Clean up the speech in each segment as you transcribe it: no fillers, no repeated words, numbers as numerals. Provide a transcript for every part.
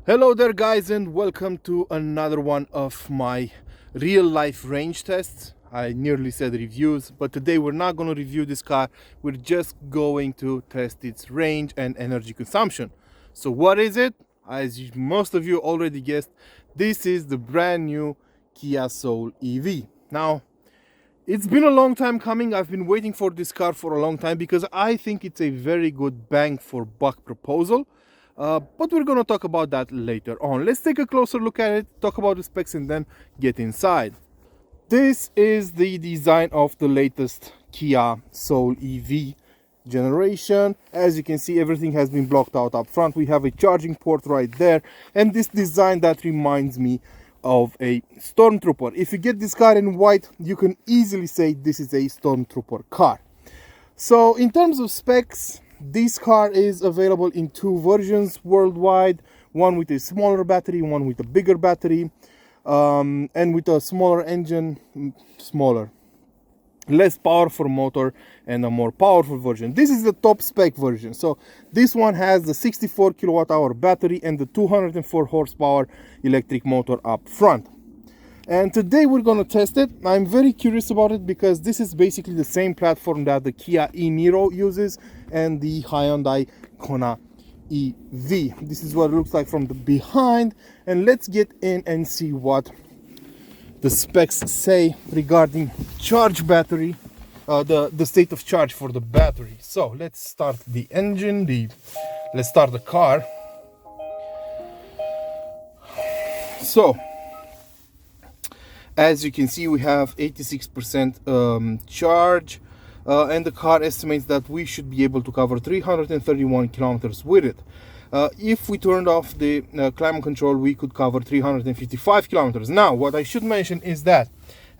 Hello there guys, and welcome to another one of my real life range tests. I nearly said reviews, but today we're not going to review this car. We're just going to test its range and energy consumption. So what is it? As most of you already guessed, this is the brand new Kia Soul EV. Now, it's been a long time coming. I've been waiting for this car for a long time because I think it's a very good bang for buck proposal. But we're going to talk about that later on. Let's take a closer look at it, talk about the specs, and then get inside. This is the design of the latest Kia Soul EV generation. As you can see, everything has been blocked out up front. We have a charging port right there, and this design that reminds me of a Stormtrooper. If you get this car in white, you can easily say this is a Stormtrooper car. So in terms of specs, this car is available in two versions worldwide, one with a smaller battery, one with a bigger battery, and with a smaller engine, less powerful motor, and a more powerful version. This is the top spec version. So this one has the 64 kilowatt hour battery and the 204 horsepower electric motor up front. And today we're going to test it. I'm very curious about it because this is basically the same platform that the Kia e-Niro uses and the Hyundai Kona EV. This is what it looks like from the behind, and let's get in and see what the specs say regarding charge battery, the state of charge for the battery. So let's start the engine, let's start the car. So as you can see, we have 86% charge, and the car estimates that we should be able to cover 331 kilometers with it. If we turned off the climate control, we could cover 355 kilometers. Now, what I should mention is that,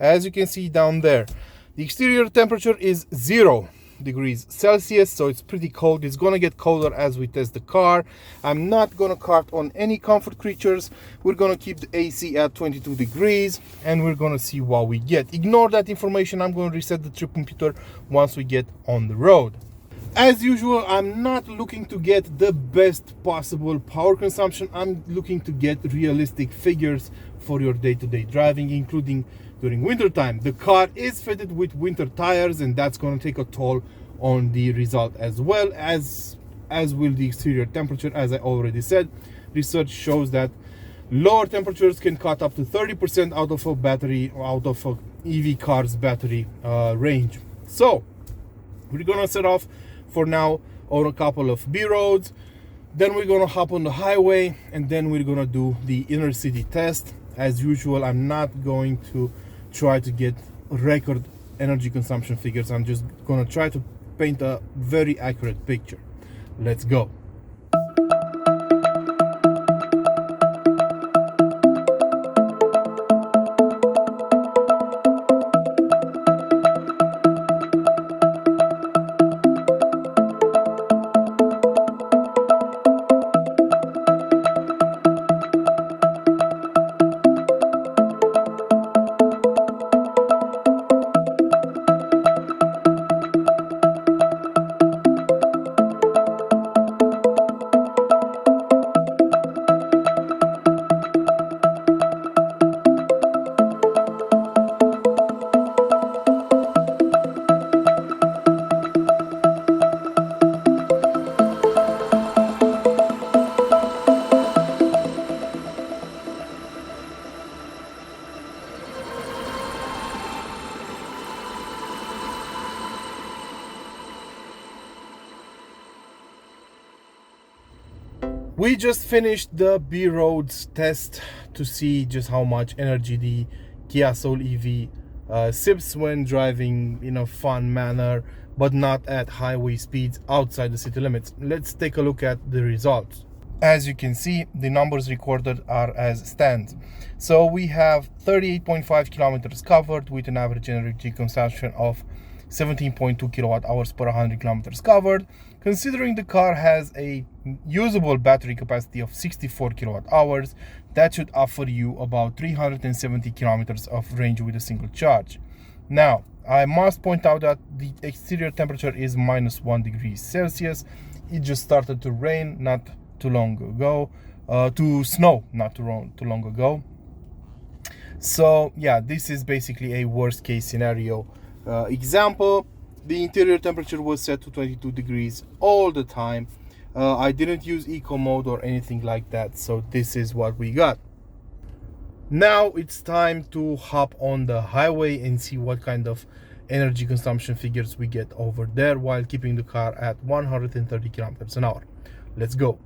as you can see down there, the exterior temperature is 0 degrees Celsius, so it's pretty cold. It's gonna get colder as we test the car. I'm not gonna cart on any comfort creatures. We're gonna keep the AC at 22 degrees and we're gonna see what we get. Ignore that information. I'm gonna reset the trip computer once we get on the road. As usual, I'm not looking to get the best possible power consumption. I'm looking to get realistic figures for your day-to-day driving, including during winter time. The car is fitted with winter tires, and that's going to take a toll on the result, as well as will the exterior temperature. As I already said, research shows that lower temperatures can cut up to 30% out of a EV car's battery range. So we're gonna set off for now on a couple of B roads, then we're gonna hop on the highway, and then we're gonna do the inner city test. As usual, I'm not going to try to get record energy consumption figures. I'm just gonna try to paint a very accurate picture. Let's go. We just finished the B roads test to see just how much energy the Kia Soul EV sips when driving in a fun manner, but not at highway speeds outside the city limits. Let's take a look at the results. As you can see, the numbers recorded are as stands. So we have 38.5 kilometers covered with an average energy consumption of 17.2 kilowatt hours per 100 kilometers covered. Considering the car has a usable battery capacity of 64 kilowatt hours, that should offer you about 370 kilometers of range with a single charge. Now, I must point out that the exterior temperature is -1 degree Celsius. It just started to rain not too long ago. to snow not too long ago. So yeah, this is basically a worst case scenario example. The interior temperature was set to 22 degrees all the time. I didn't use eco mode or anything like that, so this is what we got. Now it's time to hop on the highway and see what kind of energy consumption figures we get over there while keeping the car at 130 kilometers an hour. Let's go.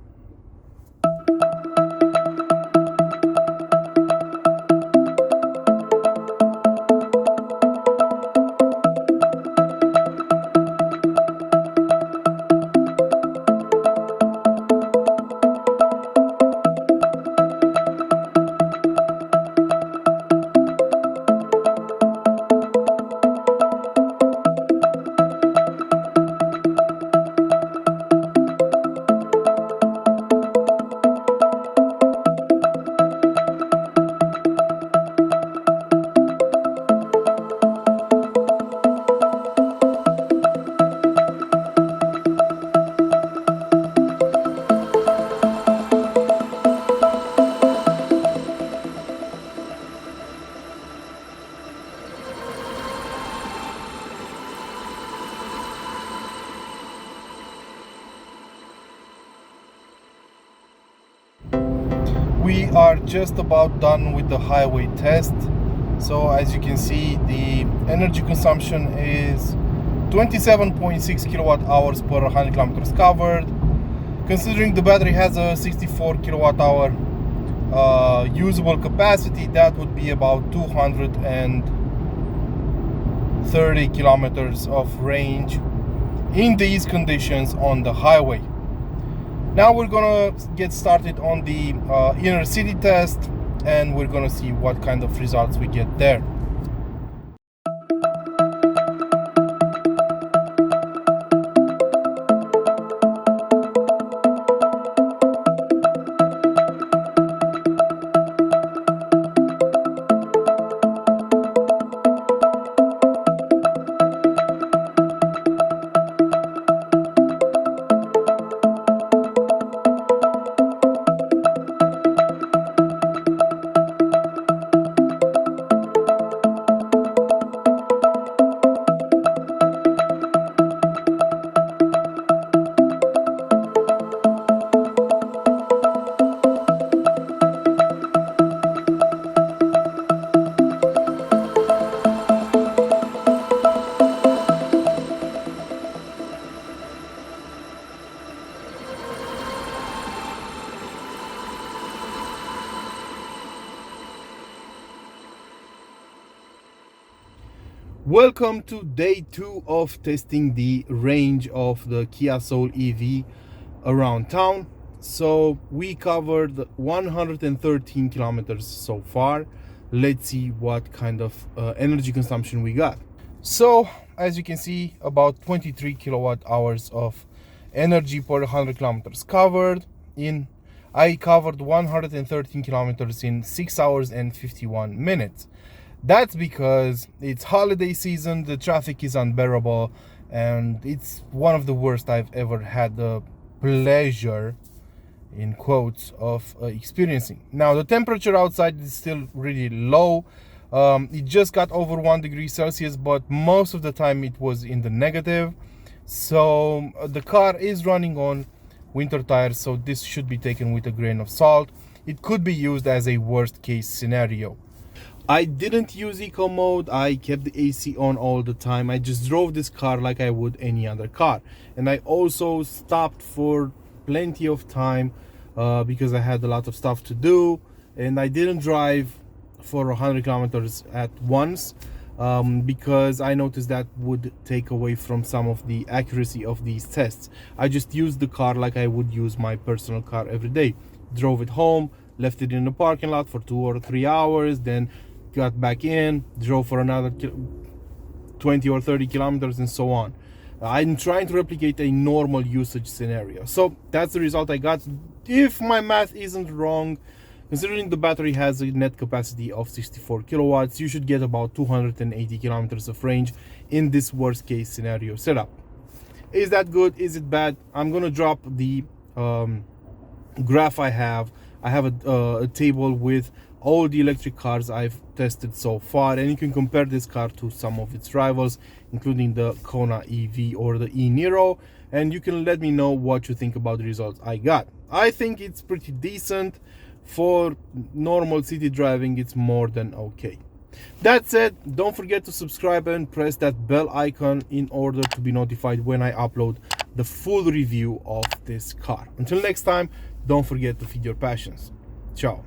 We are just about done with the highway test. So as you can see, the energy consumption is 27.6 kilowatt hours per 100 kilometers covered. Considering the battery has a 64 kilowatt hour usable capacity, that would be about 230 kilometers of range in these conditions on the highway. Now we're gonna get started on the inner city test, and we're gonna see what kind of results we get there. Welcome to day 2 of testing the range of the Kia Soul EV around town. So we covered 113 kilometers so far. Let's see what kind of energy consumption we got. So as you can see, about 23 kilowatt hours of energy per 100 kilometers covered. I covered 113 kilometers in 6 hours and 51 minutes. That's because it's holiday season, the traffic is unbearable, and it's one of the worst I've ever had the pleasure, in quotes, of experiencing. Now the temperature outside is still really low. It just got over 1 degree Celsius, but most of the time it was in the negative. So the car is running on winter tires, so this should be taken with a grain of salt. It could be used as a worst case scenario. I didn't use eco mode. I kept the AC on all the time. I just drove this car like I would any other car, and I also stopped for plenty of time because I had a lot of stuff to do, and I didn't drive for 100 kilometers at once because I noticed that would take away from some of the accuracy of these tests. I just used the car like I would use my personal car every day. Drove it home, left it in the parking lot for 2 or 3 hours, then got back in, drove for another 20 or 30 kilometers, and so on. I'm trying to replicate a normal usage scenario. So that's the result I got. If my math isn't wrong, considering the battery has a net capacity of 64 kilowatts, you should get about 280 kilometers of range in this worst case scenario setup. Is that good? Is it bad? I'm gonna drop the graph I have I have a table with all the electric cars I've tested so far, and you can compare this car to some of its rivals, including the Kona EV or the e-Niro, and you can let me know what you think about the results I got. I think it's pretty decent. For normal city driving, it's more than okay. That said, don't forget to subscribe and press that bell icon in order to be notified when I upload the full review of this car. Until next time, don't forget to feed your passions. Ciao.